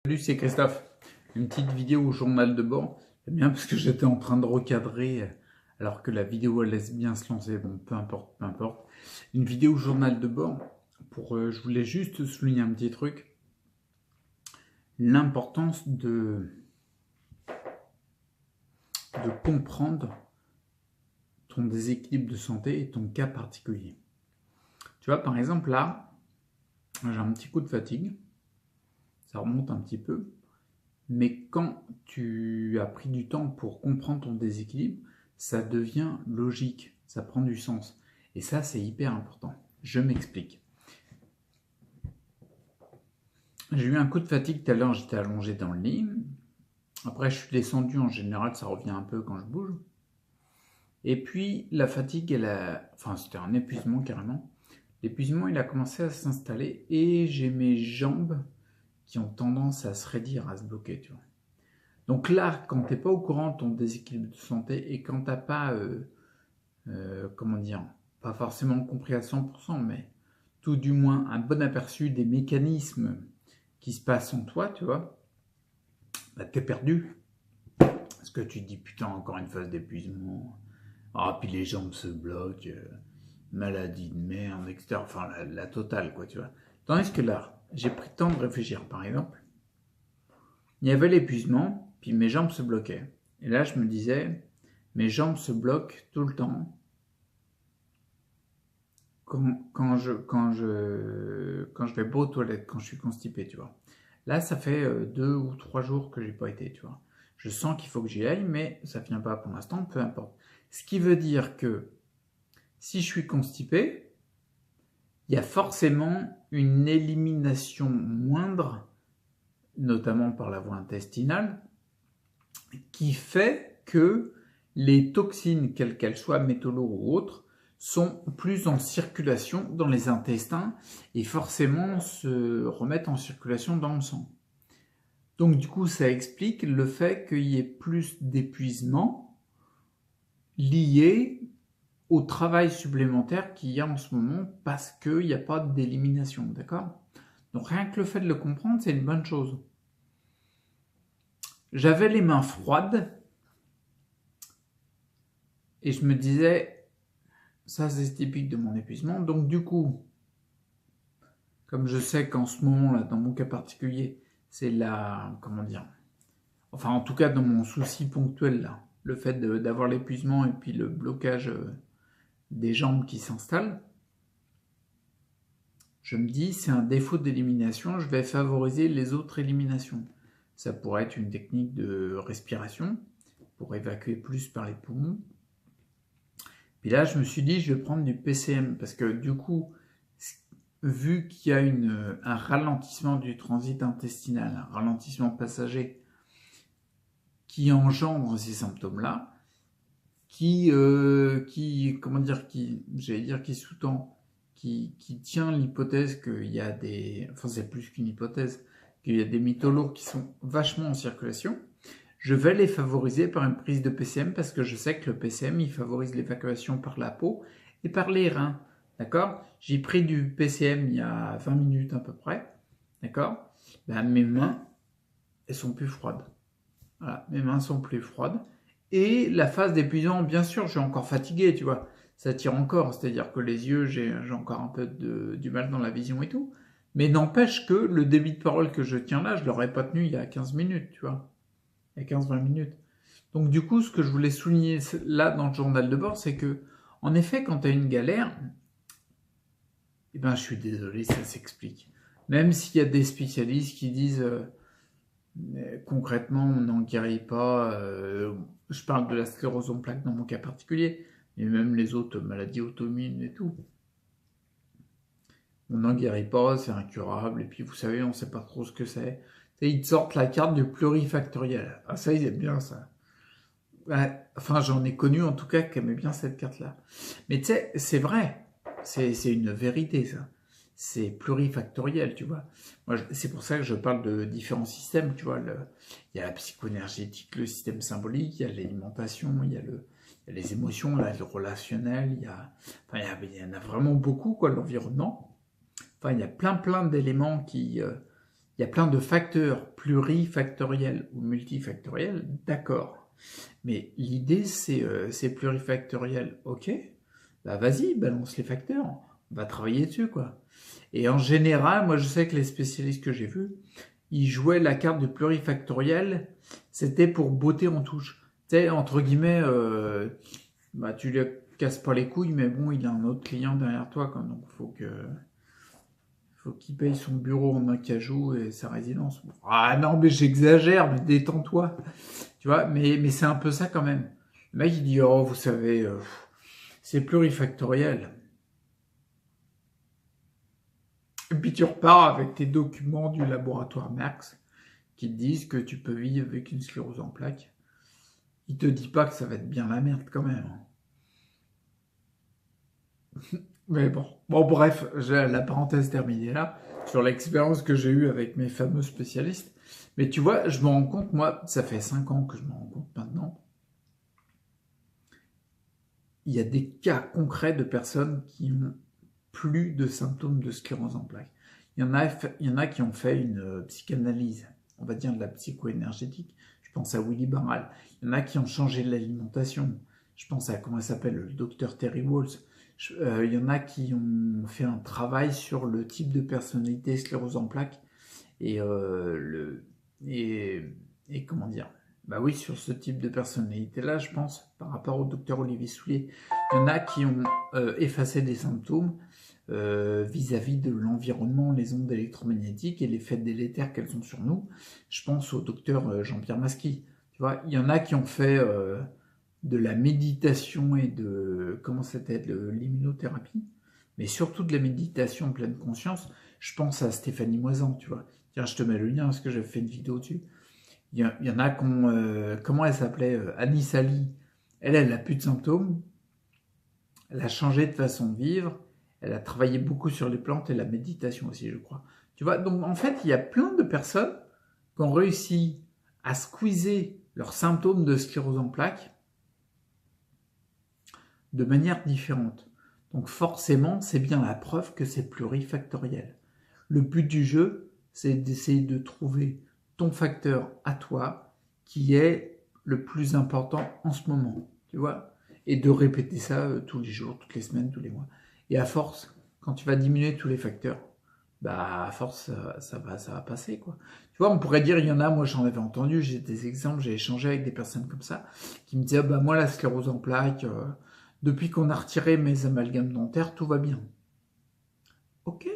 Salut, c'est Christophe. Une petite vidéo au journal de bord. C'est bien parce que j'étais en train de recadrer alors que la vidéo elle laisse bien se lancer. Bon, peu importe, peu importe. Une vidéo au journal de bord je voulais juste souligner un petit truc. L'importance de comprendre ton déséquilibre de santé et ton cas particulier. Tu vois, par exemple, là, j'ai un petit coup de fatigue. Ça remonte un petit peu. Mais quand tu as pris du temps pour comprendre ton déséquilibre, ça devient logique, ça prend du sens. Et ça, c'est hyper important. Je m'explique. J'ai eu un coup de fatigue tout à l'heure, j'étais allongé dans le lit. Après, je suis descendu, en général, ça revient un peu quand je bouge. Et puis, la fatigue, enfin, c'était un épuisement carrément. L'épuisement, il a commencé à s'installer et j'ai mes jambes qui ont tendance à se raidir, à se bloquer, tu vois. Donc là, quand tu n'es pas au courant de ton déséquilibre de santé et quand tu n'as pas, comment dire, pas forcément compris à 100%, mais tout du moins un bon aperçu des mécanismes qui se passent en toi, tu vois, bah, tu es perdu. Parce que tu te dis, putain, encore une phase d'épuisement. Ah, puis les jambes se bloquent, maladie de merde, etc. Enfin, la totale, quoi, tu vois. Tandis que là, j'ai pris le temps de réfléchir, par exemple. Il y avait l'épuisement, puis mes jambes se bloquaient. Et là, je me disais, mes jambes se bloquent tout le temps quand je vais pas aux toilettes, quand je suis constipé, tu vois. Là, ça fait 2 ou 3 jours que j'ai pas été, tu vois. Je sens qu'il faut que j'y aille, mais ça vient pas pour l'instant, peu importe. Ce qui veut dire que si je suis constipé, il y a forcément une élimination moindre, notamment par la voie intestinale, qui fait que les toxines, quelles qu'elles soient, métaux lourds ou autres, sont plus en circulation dans les intestins et forcément se remettent en circulation dans le sang. Donc du coup, ça explique le fait qu'il y ait plus d'épuisement lié au travail supplémentaire qu'il y a en ce moment parce qu'il n'y a pas d'élimination, d'accord? Donc rien que le fait de le comprendre, c'est une bonne chose. J'avais les mains froides et je me disais, ça c'est typique de mon épuisement. Donc du coup, comme je sais qu'en ce moment, là, dans mon cas particulier, c'est comment dire, enfin en tout cas dans mon souci ponctuel là, le fait d'avoir l'épuisement et puis le blocage des jambes qui s'installent, je me dis c'est un défaut d'élimination, je vais favoriser les autres éliminations. Ça pourrait être une technique de respiration pour évacuer plus par les poumons. Puis là, je me suis dit, je vais prendre du PCM parce que du coup, vu qu'il y a un ralentissement du transit intestinal, un ralentissement passager qui engendre ces symptômes-là, comment dire, qui sous-tend, qui tient l'hypothèse qu'il y a enfin c'est plus qu'une hypothèse, qu'il y a des métaux lourds qui sont vachement en circulation, je vais les favoriser par une prise de PCM parce que je sais que le PCM, il favorise l'évacuation par la peau et par les reins, d'accord? J'ai pris du PCM il y a 20 minutes à peu près, d'accord? Ben, mes mains, elles sont plus froides. Voilà, mes mains sont plus froides. Et la phase d'épuisement, bien sûr, je suis encore fatigué, tu vois. Ça tire encore, c'est-à-dire que les yeux, j'ai encore un peu du mal dans la vision et tout. Mais n'empêche que le débit de parole que je tiens là, je l'aurais pas tenu il y a 15 minutes, tu vois. Il y a 15-20 minutes. Donc du coup, ce que je voulais souligner là dans le journal de bord, c'est que, en effet, quand tu as une galère, eh ben, je suis désolé, ça s'explique. Même s'il y a des spécialistes qui disent concrètement, on n'en guérit pas. Je parle de la sclérose en plaques dans mon cas particulier, mais même les autres maladies auto-immunes et tout. On n'en guérit pas, c'est incurable, et puis vous savez, on ne sait pas trop ce que c'est. Et ils te sortent la carte du plurifactoriel. Ah ça, ils aiment bien ça. Ouais, enfin, j'en ai connu en tout cas qui aimaient bien cette carte-là. Mais tu sais, c'est vrai, c'est une vérité ça. C'est plurifactoriel, tu vois. Moi, c'est pour ça que je parle de différents systèmes, tu vois. Il y a la psycho-énergétique, le système symbolique, il y a l'alimentation, il y a les émotions, là, le relationnel, enfin, il y en a vraiment beaucoup, quoi, l'environnement. Enfin, il y a plein d'éléments Il y a plein de facteurs plurifactoriels ou multifactoriels, d'accord. Mais l'idée, c'est plurifactoriel, ok. Bah vas-y, balance les facteurs, on va travailler dessus, quoi. Et en général, moi je sais que les spécialistes que j'ai vus, ils jouaient la carte de plurifactoriel, c'était pour botter en touche. Tu sais, entre guillemets, bah tu lui casses pas les couilles, mais bon, il a un autre client derrière toi, quoi, donc faut qu'il paye son bureau en acajou et sa résidence. Ah non, mais j'exagère, mais détends-toi. Tu vois, mais c'est un peu ça quand même. Le mec, il dit, oh, vous savez, c'est plurifactoriel. Et puis tu repars avec tes documents du laboratoire Merckx qui te disent que tu peux vivre avec une sclérose en plaques. Il te dit pas que ça va être bien la merde quand même. Mais bon, bref, j'ai la parenthèse terminée là, sur l'expérience que j'ai eue avec mes fameux spécialistes. Mais tu vois, je me rends compte, moi, ça fait 5 ans que je me rends compte maintenant, il y a des cas concrets de personnes qui ont plus de symptômes de sclérose en plaques. Il y en a qui ont fait une psychanalyse, on va dire de la psycho-énergétique. Je pense à Willy Barral. Il y en a qui ont changé l'alimentation. Je pense à, comment il s'appelle, le docteur Terry Walls. Il y en a qui ont fait un travail sur le type de personnalité sclérose en plaques et, et comment dire, bah oui, sur ce type de personnalité-là, je pense, par rapport au docteur Olivier Soulier, il y en a qui ont effacé des symptômes vis-à-vis de l'environnement, les ondes électromagnétiques et l'effet délétère qu'elles ont sur nous. Je pense au docteur Jean-Pierre Masqui. Tu vois, il y en a qui ont fait de la méditation et de, comment c'était, de l'immunothérapie, mais surtout de la méditation en pleine conscience. Je pense à Stéphanie Moisan, tu vois. Tiens, je te mets le lien parce que j'avais fait une vidéo dessus. Il y en a qui ont, comment elle s'appelait, Annie Sali. Elle a plus de symptômes. Elle a changé de façon de vivre. Elle a travaillé beaucoup sur les plantes et la méditation aussi, je crois. Tu vois, donc en fait, il y a plein de personnes qui ont réussi à squeezer leurs symptômes de sclérose en plaques de manière différente. Donc forcément, c'est bien la preuve que c'est plurifactoriel. Le but du jeu, c'est d'essayer de trouver ton facteur à toi qui est le plus important en ce moment, tu vois, et de répéter ça tous les jours, toutes les semaines, tous les mois. Et à force, quand tu vas diminuer tous les facteurs, bah à force ça va passer, quoi. Tu vois, on pourrait dire, il y en a, moi j'en avais entendu, j'ai des exemples, j'ai échangé avec des personnes comme ça qui me disaient, bah moi la sclérose en plaques, depuis qu'on a retiré mes amalgames dentaires, tout va bien. Ok.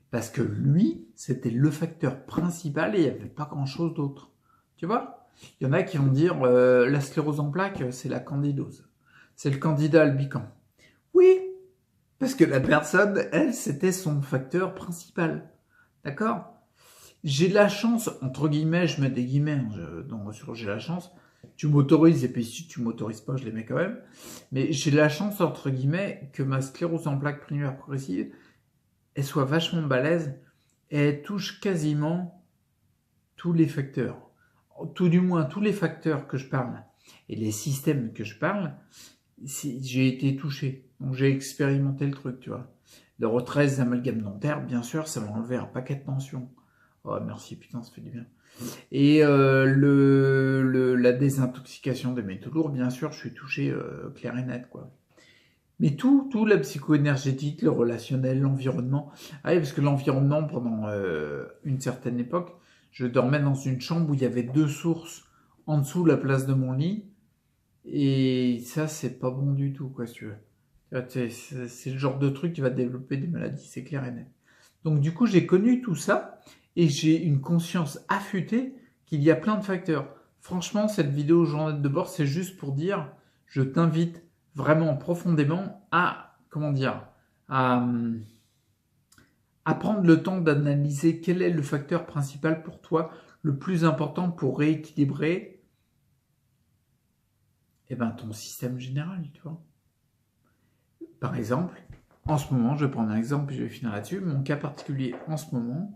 Parce que lui, c'était le facteur principal et il n'y avait pas grand-chose d'autre. Tu vois? Il y en a qui vont dire la sclérose en plaques, c'est la candidose. C'est le candidat albicans. Oui, parce que la personne, elle, c'était son facteur principal. D'accord? J'ai de la chance, entre guillemets, je mets des guillemets, donc j'ai la chance, tu m'autorises, et puis si tu m'autorises pas, je les mets quand même, mais j'ai la chance, entre guillemets, que ma sclérose en plaques primaire progressive, elle soit vachement balèze, et elle touche quasiment tous les facteurs. Tout du moins, tous les facteurs que je parle, et les systèmes que je parle, j'ai été touché. Donc j'ai expérimenté le truc, tu vois. Le retrait des amalgames dentaires, bien sûr, ça m'a enlevé un paquet de tensions. Oh merci, putain, ça fait du bien. Et la désintoxication des métaux lourds, bien sûr, je suis touché clair et net, quoi. Mais tout, la psycho-énergétique, le relationnel, l'environnement. Ah oui, parce que l'environnement, pendant une certaine époque, je dormais dans une chambre où il y avait 2 sources en dessous de la place de mon lit. Et ça, c'est pas bon du tout, quoi, si tu veux. C'est le genre de truc qui va développer des maladies, c'est clair et net. Donc du coup, j'ai connu tout ça et j'ai une conscience affûtée qu'il y a plein de facteurs. Franchement, cette vidéo journal de bord, c'est juste pour dire, je t'invite vraiment profondément à, comment dire, à prendre le temps d'analyser quel est le facteur principal pour toi, le plus important pour rééquilibrer ton système général, tu vois. Par exemple, en ce moment, je vais prendre un exemple et je vais finir là-dessus. Mon cas particulier en ce moment,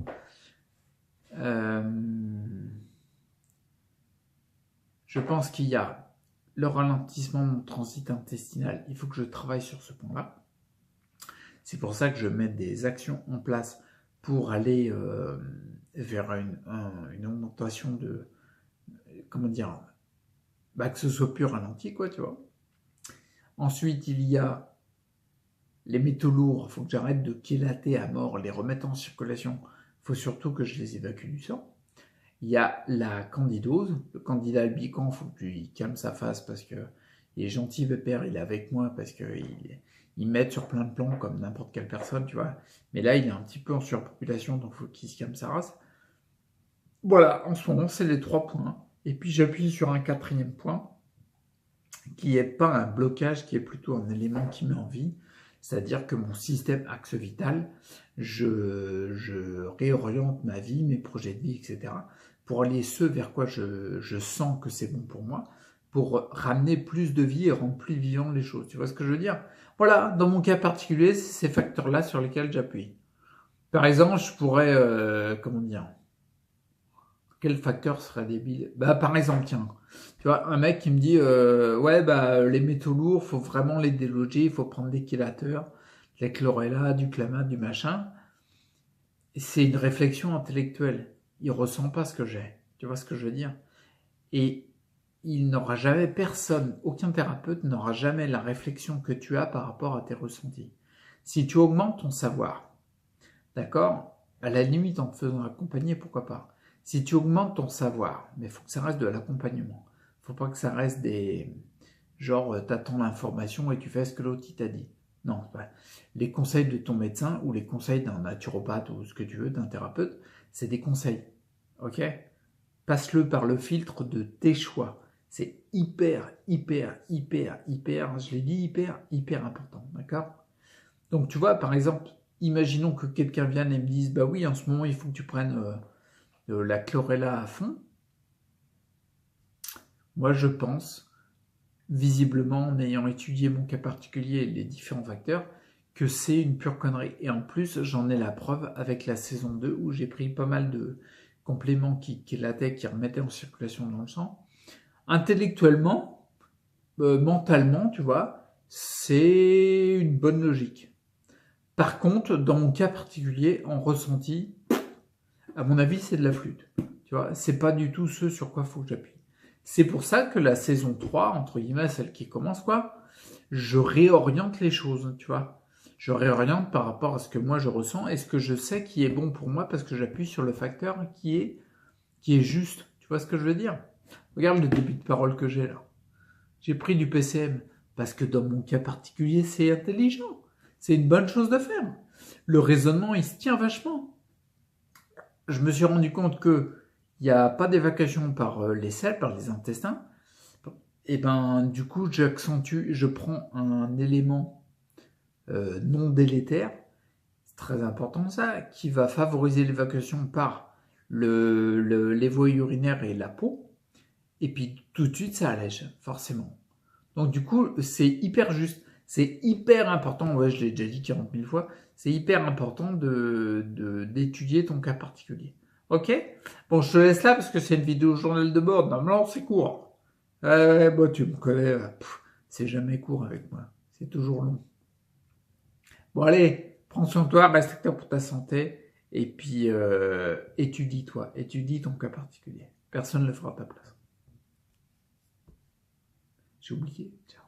je pense qu'il y a le ralentissement de mon transit intestinal. Il faut que je travaille sur ce point-là. C'est pour ça que je mets des actions en place pour aller vers une augmentation de, comment dire, bah, que ce soit plus ralenti, quoi, tu vois. Ensuite, il y a les métaux lourds, il faut que j'arrête de chélater à mort, les remettre en circulation. Il faut surtout que je les évacue du sang. Il y a la candidose, le candidat albicans, il faut que lui calme sa face parce que il est gentil, le père, il est avec moi parce qu'il m'aide sur plein de plans comme n'importe quelle personne, tu vois. Mais là, il est un petit peu en surpopulation, donc il faut qu'il se calme sa race. Voilà, en ce moment, c'est les 3 points. Et puis j'appuie sur un 4e point, qui n'est pas un blocage, qui est plutôt un élément qui met en vie. C'est-à-dire que mon système axe vital, je réoriente ma vie, mes projets de vie, etc. pour aller ce vers quoi je sens que c'est bon pour moi, pour ramener plus de vie et rendre plus vivant les choses. Tu vois ce que je veux dire? Voilà, dans mon cas particulier, c'est ces facteurs-là sur lesquels j'appuie. Par exemple, je pourrais, comment dire, quel facteur serait débile? Bah, par exemple, tiens, tu vois, un mec qui me dit, ouais, bah, les métaux lourds, faut vraiment les déloger, il faut prendre des chélateurs, de la chlorella, du clamat, du machin. C'est une réflexion intellectuelle. Il ressent pas ce que j'ai. Tu vois ce que je veux dire? Et il n'aura jamais, personne, aucun thérapeute n'aura jamais la réflexion que tu as par rapport à tes ressentis. Si tu augmentes ton savoir, d'accord? À la limite, en te faisant accompagner, pourquoi pas? Si tu augmentes ton savoir, mais il faut que ça reste de l'accompagnement. Faut pas que ça reste des... Genre, t'attends l'information et tu fais ce que l'autre t'a dit. Non, les conseils de ton médecin ou les conseils d'un naturopathe ou ce que tu veux, d'un thérapeute, c'est des conseils. Ok? Passe-le par le filtre de tes choix. C'est hyper, hyper, hyper, hyper, je l'ai dit, hyper, hyper important. D'accord? Donc, tu vois, par exemple, imaginons que quelqu'un vienne et me dise, bah oui, en ce moment, il faut que tu prennes la chlorella à fond. Moi, je pense, visiblement, en ayant étudié mon cas particulier et les différents facteurs, que c'est une pure connerie. Et en plus, j'en ai la preuve avec la saison 2 où j'ai pris pas mal de compléments qui lataient, qui remettaient en circulation dans le sang. Intellectuellement, mentalement, tu vois, c'est une bonne logique. Par contre, dans mon cas particulier, en ressenti, à mon avis, c'est de la flûte. Tu vois, c'est pas du tout ce sur quoi il faut que j'appuie. C'est pour ça que la saison 3, entre guillemets, celle qui commence, quoi, je réoriente les choses, tu vois. Je réoriente par rapport à ce que moi je ressens et ce que je sais qui est bon pour moi parce que j'appuie sur le facteur qui est juste. Tu vois ce que je veux dire? Regarde le début de parole que j'ai là. J'ai pris du PCM parce que dans mon cas particulier, c'est intelligent. C'est une bonne chose de faire. Le raisonnement, il se tient vachement. Je me suis rendu compte que il n'y a pas d'évacuation par les selles, par les intestins. Et ben, du coup, je prends un élément non délétère, c'est très important ça, qui va favoriser l'évacuation par les voies urinaires et la peau. Et puis tout de suite, ça allège, forcément. Donc du coup, c'est hyper juste. C'est hyper important, ouais, je l'ai déjà dit 40 000 fois, c'est hyper important d'étudier ton cas particulier. Ok? Bon, je te laisse là parce que c'est une vidéo journal de bord. Normalement, c'est court. Bon, tu me connais, c'est jamais court avec moi. C'est toujours long. Bon, allez, prends soin de toi, reste pour ta santé. Et puis, étudie-toi. Étudie ton cas particulier. Personne ne le fera à ta place. J'ai oublié. Ciao.